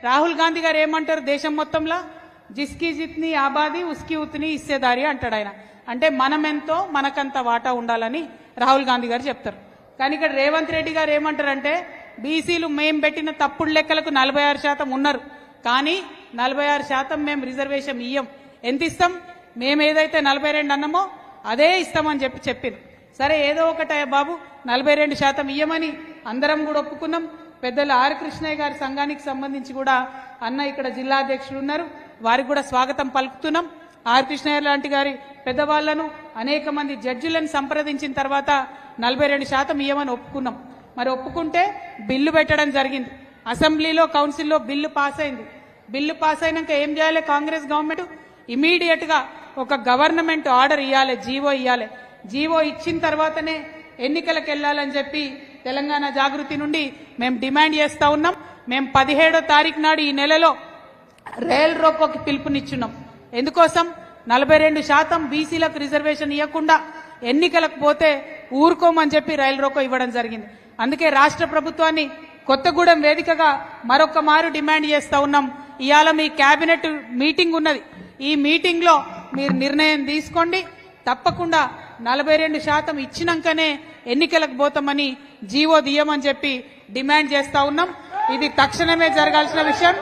రాహుల్ గాంధీ గారు ఏమంటారు దేశం మొత్తంలో జిస్కి జిత్ని ఆబాది ఉస్కి ఉత్ని ఇస్సేదారి అంటాడు ఆయన. అంటే మనమెంతో మనకంత వాటా ఉండాలని రాహుల్ గాంధీ గారు చెప్తారు. కానీ ఇక్కడ రేవంత్ రెడ్డి గారు ఏమంటారంటే బీసీలు మేం పెట్టిన తప్పుడు లెక్కలకు 46% ఉన్నారు, కానీ 46% మేము రిజర్వేషన్ ఇయ్యం. ఎంత ఇస్తాం? మేము ఏదైతే 42 అన్నామో అదే ఇస్తామని చెప్పింది. సరే ఏదో ఒకటే బాబు 42% ఇయ్యమని అందరం కూడా ఒప్పుకున్నాం. పెద్దలు ఆర్ కృష్ణయ్య గారి సంఘానికి సంబంధించి కూడా అన్న ఇక్కడ జిల్లా అధ్యక్షులు ఉన్నారు, వారికి కూడా స్వాగతం పలుకుతున్నాం. ఆర్ కృష్ణయ్య లాంటి గారి పెద్దవాళ్లను అనేక మంది జడ్జిలను సంప్రదించిన తర్వాత 42% ఇయ్యమని ఒప్పుకున్నాం. మరి ఒప్పుకుంటే బిల్లు పెట్టడం జరిగింది. అసెంబ్లీలో కౌన్సిల్లో బిల్లు పాస్ అయింది. బిల్లు పాస్ అయినాక ఏం చేయాలి కాంగ్రెస్ గవర్నమెంట్? ఇమీడియట్ గా ఒక గవర్నమెంట్ ఆర్డర్ ఇవ్వాలి, జీవో ఇవ్వాలి. జీవో ఇచ్చిన తర్వాతనే ఎన్నికలకు వెళ్లాలని చెప్పి తెలంగాణ జాగృతి నుండి మేము డిమాండ్ చేస్తా ఉన్నాం. మేము 17వ తారీఖు నాడు ఈ నెలలో రైల్ రోకోకి పిలుపునిచ్చున్నాం. ఎందుకోసం? 42% బీసీలకు రిజర్వేషన్ ఇవ్వకుండా ఎన్నికలకు పోతే ఊరుకోమని చెప్పి రైల్ రోకో ఇవ్వడం జరిగింది. అందుకే రాష్ట్ర ప్రభుత్వాన్ని కొత్తగూడెం వేదికగా మరొక మారు డిమాండ్ చేస్తా ఉన్నాం. ఇవాళ మీ కేబినెట్ మీటింగ్ ఉన్నది, ఈ మీటింగ్ లో మీరు నిర్ణయం తీసుకోండి. తప్పకుండా 42% ఇచ్చినాకనే ఎన్నికలకు పోతామని జీవో దియమని చెప్పి డిమాండ్ చేస్తా ఉన్నాం. ఇది తక్షణమే జరగాల్సిన విషయం.